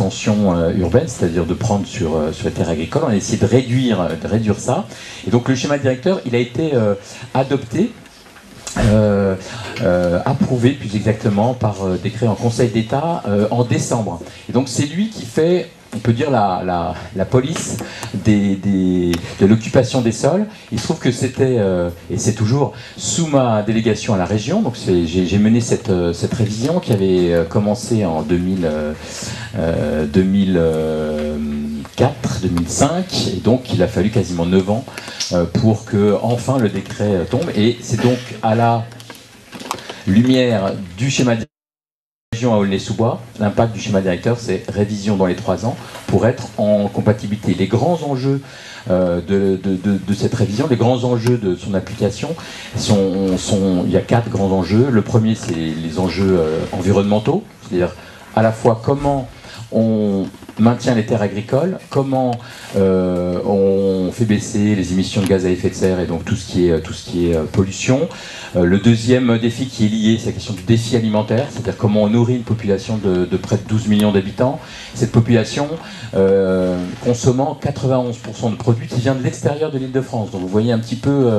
l'extension urbaine, c'est-à-dire de prendre sur les terres agricoles. On a essayé de réduire ça. Et donc le schéma directeur, il a été adopté, approuvé plus exactement par décret en Conseil d'État en décembre. Et donc c'est lui qui fait, on peut dire, la police de l'occupation des sols. Il se trouve que c'était, et c'est toujours, sous ma délégation à la région. Donc j'ai mené cette révision qui avait commencé en 2004-2005, et donc il a fallu quasiment 9 ans pour que enfin le décret tombe. Et c'est donc à la lumière du schéma de région à Aulnay-sous-Bois, l'impact du schéma directeur, c'est révision dans les 3 ans pour être en compatibilité. Les grands enjeux de cette révision, les grands enjeux de son application, il y a 4 grands enjeux. Le premier, c'est les enjeux environnementaux, c'est-à-dire à la fois comment on maintient les terres agricoles, comment on fait baisser les émissions de gaz à effet de serre et donc tout ce qui est pollution. Le deuxième défi qui est lié, c'est la question du défi alimentaire, c'est-à-dire comment on nourrit une population de près de 12 millions d'habitants. Cette population consommant 91% de produits qui viennent de l'extérieur de l'Île-de-France. Donc vous voyez un petit peu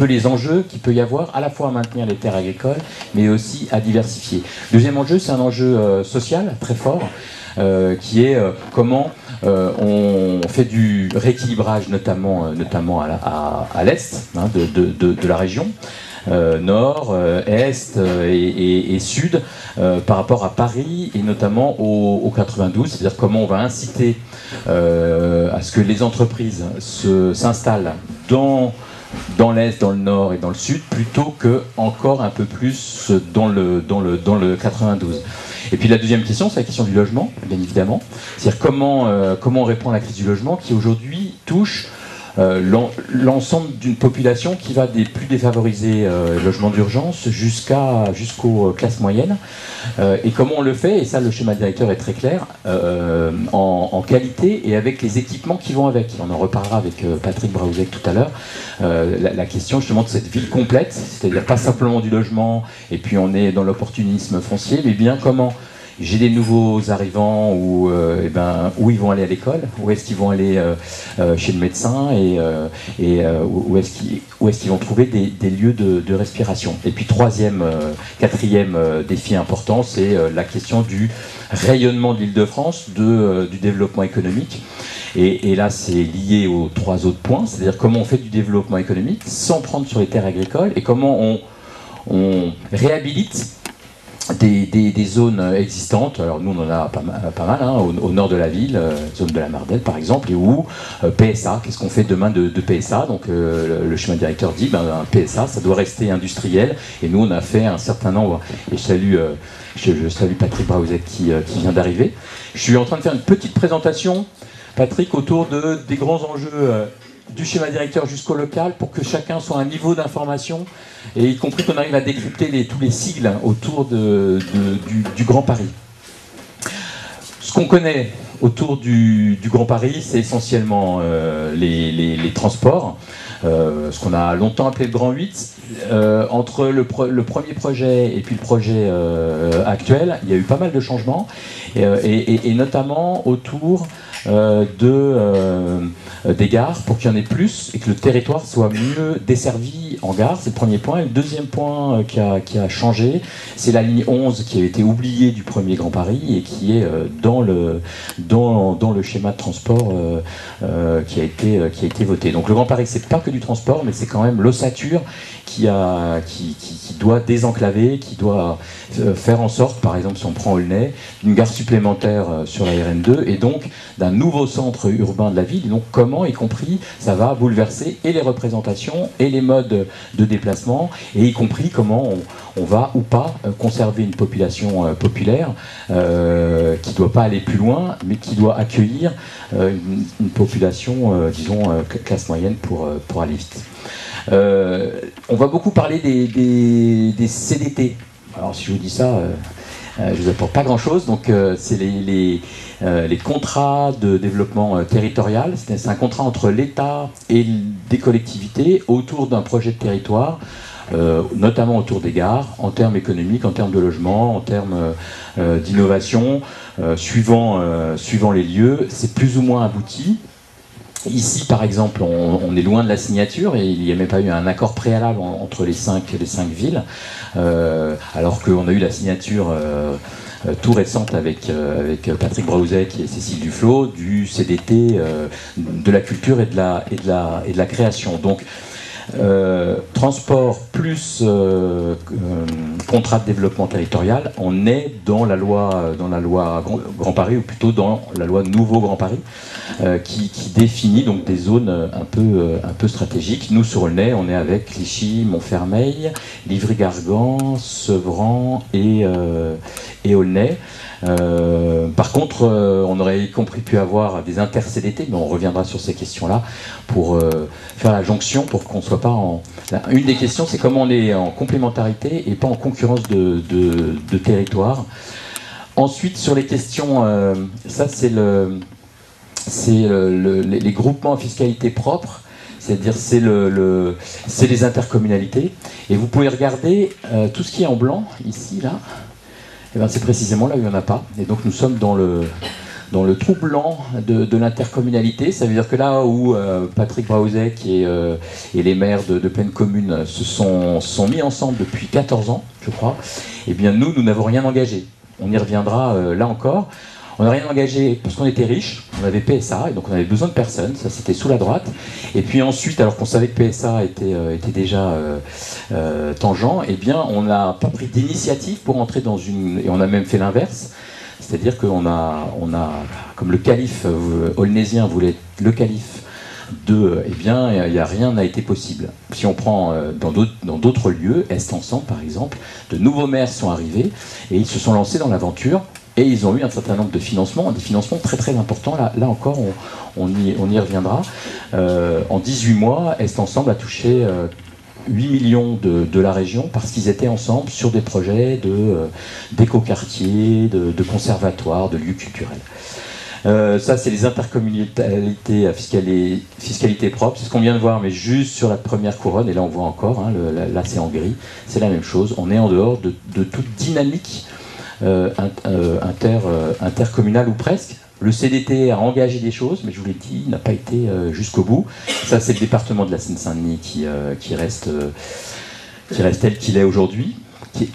les enjeux qu'il peut y avoir, à la fois à maintenir les terres agricoles, mais aussi à diversifier. Deuxième enjeu, c'est un enjeu social très fort, qui est comment on fait du rééquilibrage, notamment à l'est de la région, nord, est et sud, par rapport à Paris et notamment au 92, c'est-à-dire comment on va inciter à ce que les entreprises s'installent dans l'est, dans le nord et dans le sud, plutôt que encore un peu plus dans le 92. Et puis la deuxième question, c'est la question du logement, bien évidemment. C'est-à-dire comment on répond à la crise du logement qui aujourd'hui touche l'ensemble d'une population qui va des plus défavorisés logements d'urgence jusqu'aux classes moyennes. Et comment on le fait, et ça le schéma directeur est très clair, en qualité et avec les équipements qui vont avec. On en reparlera avec Patrick Braouzek tout à l'heure. La question justement de cette ville complète, c'est-à-dire pas simplement du logement et puis on est dans l'opportunisme foncier, mais bien comment j'ai des nouveaux arrivants où ils vont aller à l'école, où est-ce qu'ils vont aller chez le médecin et où est-ce qu'ils vont trouver des lieux de respiration. Et puis quatrième défi important, c'est la question du rayonnement de l'Île-de-France, du développement économique. Et là, c'est lié aux 3 autres points, c'est-à-dire comment on fait du développement économique sans prendre sur les terres agricoles et comment on réhabilite des zones existantes. Alors nous on en a pas mal hein, au nord de la ville, zone de la Mardelle par exemple, et où PSA, qu'est-ce qu'on fait demain de PSA? Donc le chemin directeur dit un PSA ça doit rester industriel, et nous on a fait un certain nombre, et je salue Patrick Braouzet qui vient d'arriver. Je suis en train de faire une petite présentation, Patrick, autour des grands enjeux du schéma directeur jusqu'au local, pour que chacun soit à un niveau d'information, et y compris qu'on arrive à décrypter tous les sigles autour du Grand Paris. Ce qu'on connaît autour du Grand Paris, c'est essentiellement les transports, ce qu'on a longtemps appelé le Grand 8. Entre le premier projet et puis le projet actuel, il y a eu pas mal de changements, et notamment autour des gares, pour qu'il y en ait plus et que le territoire soit mieux desservi en gare. C'est le premier point. Et le deuxième point qui a changé, c'est la ligne 11 qui a été oubliée du premier Grand Paris et qui est dans le schéma de transport qui a été voté. Donc le Grand Paris, c'est pas que du transport, mais c'est quand même l'ossature qui doit désenclaver, qui doit faire en sorte, par exemple si on prend Aulnay, d'une gare supplémentaire sur la RN2 et donc d'un nouveau centre urbain de la ville. Et donc comment, y compris, ça va bouleverser et les représentations et les modes de déplacement, et y compris comment on va ou pas conserver une population populaire qui ne doit pas aller plus loin, mais qui doit accueillir une population, disons, classe moyenne pour aller vite. On va beaucoup parler des CDT. Alors si je vous dis ça, je ne vous apporte pas grand-chose. Donc c'est les contrats de développement territorial. C'est un contrat entre l'État et des collectivités autour d'un projet de territoire notamment autour des gares, en termes économiques, en termes de logement, en termes d'innovation, suivant les lieux. C'est plus ou moins abouti. Ici, par exemple, on est loin de la signature et il n'y a même pas eu un accord préalable entre les cinq villes, alors qu'on a eu la signature tout récente avec Patrick Braouzet et Cécile Duflot du CDT de la culture et de la création. Donc, transport plus contrat de développement territorial, on est dans la loi Grand Paris, ou plutôt dans la loi Nouveau Grand Paris, qui définit donc des zones un peu stratégiques. Nous, sur Aulnay, on est avec Clichy, Montfermeil, Livry-Gargan, Sevran et Aulnay. Par contre, on aurait y compris pu avoir des inter-CDT, mais on reviendra sur ces questions-là pour faire la jonction, pour qu'on ne soit pas en... Une des questions, c'est comment on est en complémentarité et pas en concurrence de territoire. Ensuite, sur les questions, ça c'est les groupements à fiscalité propre, c'est-à-dire c'est les intercommunalités. Et vous pouvez regarder tout ce qui est en blanc, ici, là. Eh bien, c'est précisément là où il n'y en a pas. Et donc nous sommes dans le trou blanc de l'intercommunalité. Ça veut dire que là où Patrick Braouzet et les maires de pleine commune se sont mis ensemble depuis 14 ans, je crois, eh bien nous n'avons rien engagé. On y reviendra là encore. On n'a rien engagé parce qu'on était riches, on avait PSA, et donc on avait besoin de personne, ça c'était sous la droite. Et puis ensuite, alors qu'on savait que PSA était déjà tangent, eh bien on n'a pas pris d'initiative pour entrer dans une... Et on a même fait l'inverse, c'est-à-dire qu'on a, comme le calife aulnaisien voulait être le calife eh bien rien n'a été possible. Si on prend dans d'autres lieux, Est Ensemble par exemple, de nouveaux maires sont arrivés et ils se sont lancés dans l'aventure. Et ils ont eu un certain nombre de financements, des financements très très importants. Là encore, on y reviendra. En 18 mois, Est Ensemble a touché 8 millions de la région parce qu'ils étaient ensemble sur des projets d'écoquartiers, de conservatoires, de lieux culturels. Ça, c'est les intercommunalités à fiscalité propre. C'est ce qu'on vient de voir, mais juste sur la première couronne. Et là, on voit encore, hein, là c'est en gris. C'est la même chose. On est en dehors de toute dynamique intercommunal ou presque. Le CDT a engagé des choses, mais je vous l'ai dit, il n'a pas été jusqu'au bout. Ça, c'est le département de la Seine-Saint-Denis qui reste tel qu'il est aujourd'hui.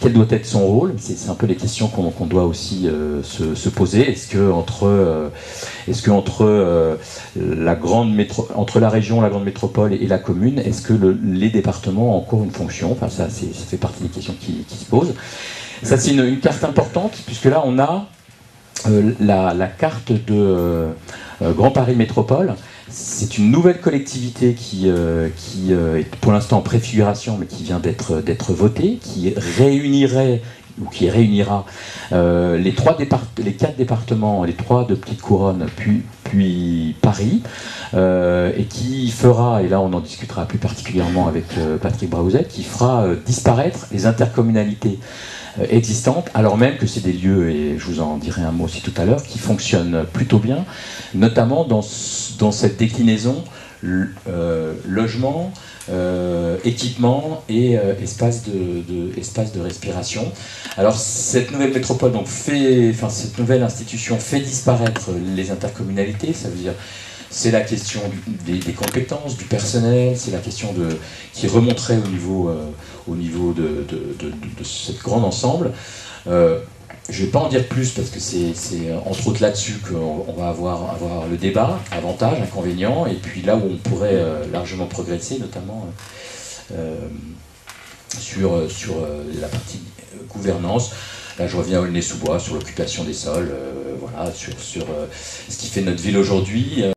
Quel doit être son rôle? C'est un peu les questions qu'on doit aussi se poser. Est-ce que entre la région, la grande métropole et la commune, est-ce que les départements ont encore une fonction? Enfin, ça fait partie des questions qui se posent. Ça, c'est une carte importante, puisque là, on a la carte de Grand Paris Métropole. C'est une nouvelle collectivité qui est pour l'instant en préfiguration, mais qui vient d'être votée, qui réunirait ou qui réunira les 4 départements, les 3 de Petite Couronne, puis Paris, et qui fera, et là on en discutera plus particulièrement avec Patrick Braouzet, qui fera disparaître les intercommunalités existantes, alors même que c'est des lieux, et je vous en dirai un mot aussi tout à l'heure, qui fonctionnent plutôt bien, notamment dans cette déclinaison logement, équipement et espace de respiration. Alors cette nouvelle métropole, donc cette nouvelle institution fait disparaître les intercommunalités, ça veut dire c'est la question des compétences, du personnel, c'est la question qui remonterait au niveau de ce grand ensemble. Je ne vais pas en dire plus parce que c'est entre autres là-dessus qu'on va avoir le débat, avantages, inconvénients, et puis là où on pourrait largement progresser, notamment sur la partie gouvernance. Là, je reviens à Aulnay-sous-Bois, sur l'occupation des sols, voilà, sur ce qui fait notre ville aujourd'hui.